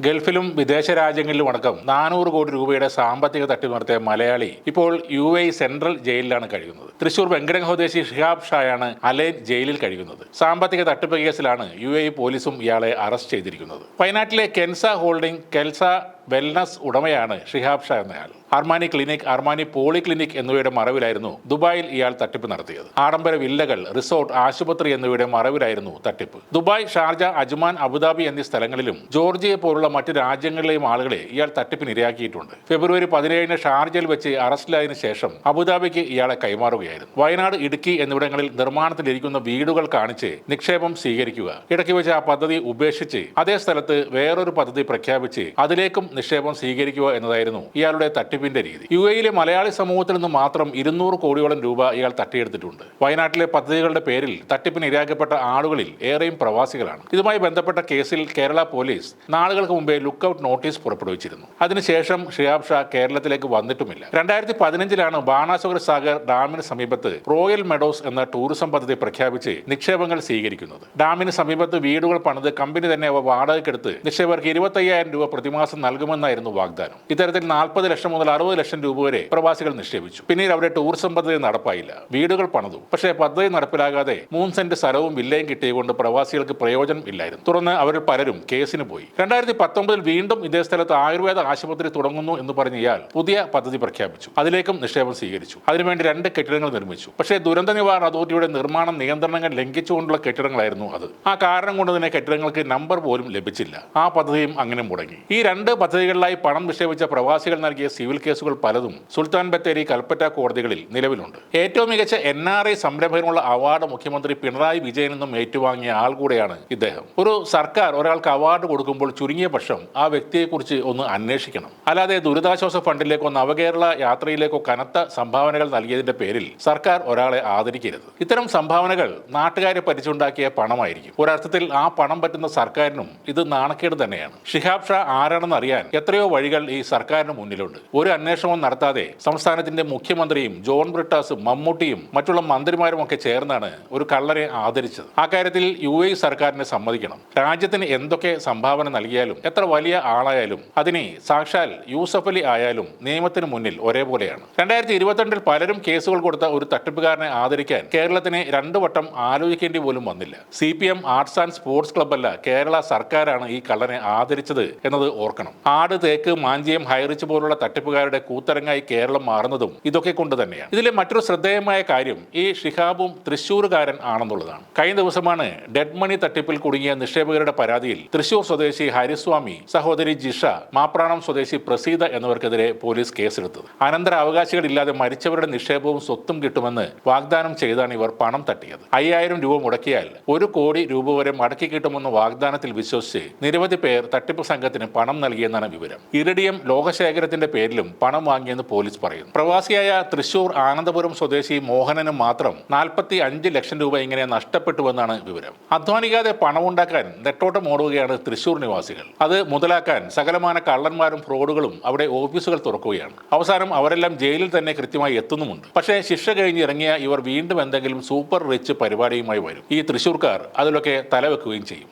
ഗൾഫിലും വിദേശ രാജ്യങ്ങളിലും അടക്കം 400 കോടി രൂപയുടെ സാമ്പത്തിക തട്ടിപ്പ് നടത്തിയ മലയാളി ഇപ്പോൾ UAE സെൻട്രൽ ജയിലിലാണ് കഴിയുന്നത്. തൃശൂർ വെങ്കടം സ്വദേശി ഷിഹാബ് ഷായാണ് അലൈൻ ജയിലിൽ കഴിയുന്നത്. സാമ്പത്തിക തട്ടിപ്പ് കേസിലാണ് UAE പോലീസും ഇയാളെ അറസ്റ്റ് ചെയ്തിരിക്കുന്നത്. വയനാട്ടിലെ കെൻസ ഹോൾഡിംഗ് കെൽസ വെൽനസ് ഉടമയാണ് ഷിഹാബ് ഷാ എന്നയാൾ. Armani clinic, Armani poly clinic എന്നിവയുടെ മറവിലായിരുന്നു ദുബായിൽ ഇയാൾ തട്ടിപ്പ് നടത്തിയത്. ആഡംബര വില്ലകൾ, റിസോർട്ട്, ആശുപത്രി എന്നിവയുടെ മറവിലായിരുന്നു തട്ടിപ്പ്. ദുബായ്, ഷാർജ, അജ്മാൻ, അബുദാബി എന്നീ സ്ഥലങ്ങളിലും ജോർജിയ പോലുള്ള മറ്റ് രാജ്യങ്ങളിലെയും ആളുകളെ ഇയാൾ തട്ടിപ്പിന് ഇരയാക്കിയിട്ടുണ്ട്. ഫെബ്രുവരി 17 ഷാർജയിൽ വെച്ച് അറസ്റ്റിലായതിനു ശേഷം അബുദാബിക്ക് ഇയാളെ കൈമാറുകയായിരുന്നു. വയനാട്, ഇടുക്കി എന്നിവിടങ്ങളിൽ നിർമ്മാണത്തിലിരിക്കുന്ന വീടുകൾ കാണിച്ച് നിക്ഷേപം സ്വീകരിക്കുക, ഇടയ്ക്ക് വെച്ച് ആ പദ്ധതി ഉപേക്ഷിച്ച് അതേ സ്ഥലത്ത് വേറൊരു പദ്ധതി പ്രഖ്യാപിച്ച് അതിലേക്കും നിക്ഷേപം സ്വീകരിക്കുക എന്നതായിരുന്നു ഇയാളുടെ തട്ടിപ്പിന്റെ രീതി. UAEയിലെ മലയാളി സമൂഹത്തിൽ നിന്ന് മാത്രം 200 കോടിയോളം രൂപ ഇയാൾ തട്ടിയെടുത്തിട്ടുണ്ട്. വയനാട്ടിലെ പദ്ധതികളുടെ പേരിൽ തട്ടിപ്പിന് ഇരയാക്കപ്പെട്ട ആളുകളിൽ ഏറെയും പ്രവാസികളാണ്. ഇതുമായി ബന്ധപ്പെട്ട കേസിൽ കേരള പോലീസ് നാളുകൾക്ക് മുമ്പേ ലുക്കൌട്ട് നോട്ടീസ് പുറപ്പെടുവിച്ചിരുന്നു. അതിനുശേഷം ഷിഹാബ് ഷാ കേരളത്തിലേക്ക് വന്നിട്ടുമില്ല. 2015 ബാണാസുര സാഗർ ഡാമിന് സമീപത്ത് റോയൽ മെഡോസ് എന്ന ടൂറിസം പദ്ധതി പ്രഖ്യാപിച്ച് നിക്ഷേപങ്ങൾ സ്വീകരിക്കുന്നത്. ഡാമിന് സമീപത്ത് വീടുകൾ പണിത് കമ്പനി തന്നെ അവ വാടകയ്ക്കെടുത്ത് നിക്ഷേപകർക്ക് 25,000 രൂപ പ്രതിമാസം നൽകുമെന്നായിരുന്നു വാഗ്ദാനം. ഇത്തരത്തിൽ 40 ലക്ഷം മുതൽ 60 ലക്ഷം രൂപ വരെ പ്രവാസികൾ നിക്ഷേപിച്ചു. പിന്നീട് അവരുടെ ടൂറിസം പദ്ധതി നടപ്പായില്ല. വീടുകൾ പണിതു. പക്ഷേ പദ്ധതി നടപ്പിലാകാതെ 3 സെന്റ് സ്ഥലവും വില്ലയും കിട്ടിയതുകൊണ്ട് പ്രവാസികൾക്ക് പ്രയോജനം ഇല്ലായിരുന്നു. തുടർന്ന് അവരിൽ പലരും കേസിന് പോയി. 2019 വീണ്ടും ഇതേ സ്ഥലത്ത് ആയുർവേദ ആശുപത്രി തുടങ്ങുന്നു എന്ന് പറഞ്ഞ ഇയാൾ പുതിയ പദ്ധതി പ്രഖ്യാപിച്ചു. അതിലേക്കും നിക്ഷേപം സ്വീകരിച്ചു. അതിനുവേണ്ടി 2 കെട്ടിടങ്ങൾ നിർമ്മിച്ചു. പക്ഷേ ദുരന്ത നിവാരണ അതോറിറ്റിയുടെ നിർമ്മാണ നിയന്ത്രണങ്ങൾ ലംഘിച്ചുകൊണ്ടുള്ള കെട്ടിടങ്ങളായിരുന്നു അത്. ആ കാരണം കൊണ്ട് തന്നെ കെട്ടിടങ്ങൾക്ക് നമ്പർ പോലും ലഭിച്ചില്ല. ആ പദ്ധതിയും അങ്ങനെ മുടങ്ങി. ഈ 2 പദ്ധതികളിലായി പണം നിക്ഷേപിച്ച പ്രവാസികൾ നൽകിയ സിവിൽ കേസുകൾ പലതും സുൽത്താൻ ബത്തേരി, കൽപ്പറ്റ കോടതികളിൽ നിലവിലുണ്ട്. ഏറ്റവും മികച്ച NRI സംരംഭകനുള്ള അവാർഡ് മുഖ്യമന്ത്രി പിണറായി വിജയൻ നിന്നും ഏറ്റുവാങ്ങിയ ആൾ കൂടെയാണ് ഇദ്ദേഹം. ഒരു സർക്കാർ ഒരാൾക്ക് അവാർഡ് കൊടുക്കുമ്പോൾ ചുരുങ്ങിയ പക്ഷം ആ വ്യക്തിയെക്കുറിച്ച് ഒന്ന് അന്വേഷിക്കണം. അല്ലാതെ ദുരിതാശ്വാസ ഫണ്ടിലേക്കോ നവകേരള യാത്രയിലേക്കോ കനത്ത സംഭാവനകൾ നൽകിയതിന്റെ പേരിൽ സർക്കാർ ഒരാളെ ആദരിക്കരുത്. ഇത്തരം സംഭാവനകൾ നാട്ടുകാരെ പരിച്ചുണ്ടാക്കിയ പണമായിരിക്കും. ഒരർത്ഥത്തിൽ ആ പണം പറ്റുന്ന സർക്കാരിനും ഇത് നാണക്കേട് തന്നെയാണ്. ഷിഹാബ് ഷാ ആരാണെന്ന് അറിയാൻ എത്രയോ വഴികൾ ഈ സർക്കാരിന് മുന്നിലുണ്ട്. ഒരു അന്വേഷണവും നടത്താതെ സംസ്ഥാനത്തിന്റെ മുഖ്യമന്ത്രിയും ജോൺ ബ്രിട്ടാസും മമ്മൂട്ടിയും മറ്റുള്ള മന്ത്രിമാരും ഒക്കെ ചേർന്നാണ് ഒരു കള്ളനെ ആദരിച്ചത്. ആ കാര്യത്തിൽ UAE സർക്കാരിനെ സമ്മതിക്കണം. രാജ്യത്തിന് എന്തൊക്കെ സംഭാവന നൽകിയാലും എത്ര വലിയ ആളായാലും അതിനെ സാക്ഷാൽ യൂസഫ് അലി ആയാലും നിയമത്തിന് മുന്നിൽ ഒരേപോലെയാണ്. 2022 പലരും കേസുകൾ കൊടുത്ത ഒരു തട്ടിപ്പുകാരനെ ആദരിക്കാൻ കേരളത്തിന് 2 വട്ടം ആലോചിക്കേണ്ടി പോലും വന്നില്ല. CPM ആർട്സ് ആൻഡ് സ്പോർട്സ് ക്ലബ്ബല്ല, കേരള സർക്കാരാണ് ഈ കള്ളനെ ആദരിച്ചത് എന്നത് ഓർക്കണം. ആട്, തേക്ക്, മാഞ്ചിയം, ഹൈറിച്ച് പോലുള്ള തട്ടിപ്പുകാരുടെ കൂത്തരങ്ങായി കേരളം മാറുന്നതും ഇതൊക്കെ കൊണ്ട് തന്നെയാണ്. ഇതിലെ മറ്റൊരു ശ്രദ്ധേയമായ കാര്യം ഈ ഷിഹാബും തൃശ്ശൂർകാരൻ ആണെന്നുള്ളതാണ്. കഴിഞ്ഞ ദിവസമാണ് ഡെഡ് മണി തട്ടിപ്പിൽ കുടുങ്ങിയ നിക്ഷേപകരുടെ പരാതിയിൽ തൃശ്ശൂർ സ്വദേശി ഹരിസ്വാമി, സഹോദരി ജിഷ, മാപ്രാണം സ്വദേശി പ്രസീത എന്നിവർക്കെതിരെ പോലീസ് കേസെടുത്തത്. അനന്തര അവകാശികളില്ലാതെ മരിച്ചവരുടെ നിക്ഷേപവും സ്വത്തും കിട്ടുമെന്ന് വാഗ്ദാനം ചെയ്താണ് ഇവർ പണം തട്ടിയത്. 5,000 രൂപ മുടക്കിയാൽ 1 കോടി രൂപ വരെ മടക്കി കിട്ടുമെന്ന വാഗ്ദാനത്തിൽ വിശ്വസിച്ച് നിരവധി പേർ തട്ടിപ്പ് സംഘത്തിന് പണം നൽകിയെന്നാണ് വിവരം. ഇറിഡിയം ലോകശേഖരത്തിന്റെ പേരിലും പണം വാങ്ങിയെന്ന് പോലീസ് പറയുന്നു. പ്രവാസിയായ തൃശൂർ ആനന്ദപുരം സ്വദേശി മോഹനന് മാത്രം 45 ലക്ഷം രൂപ ഇങ്ങനെ നഷ്ടപ്പെട്ടുവെന്നാണ് വിവരം. അധ്വാനിക്കാതെ പണമുണ്ടാക്കാൻ നെട്ടോട്ടം ഓടുകയാണ് തൃശൂർ നിവാസികൾ. അത് മുതലാക്കാൻ സകലമാന കള്ളന്മാരും ഫ്രോഡുകളും അവിടെ ഓഫീസുകൾ തുറക്കുകയാണ്. അവസാനം അവരെല്ലാം ജയിലിൽ തന്നെ കൃത്യമായി എത്തുന്നുമുണ്ട്. പക്ഷേ ശിക്ഷ കഴിഞ്ഞ് ഇറങ്ങിയ ഇവർ വീണ്ടും എന്തെങ്കിലും സൂപ്പർ റിച്ച് പരിപാടിയുമായി വരും. ഈ തൃശൂർക്കാർ അതിലൊക്കെ തലവെക്കുകയും ചെയ്യും.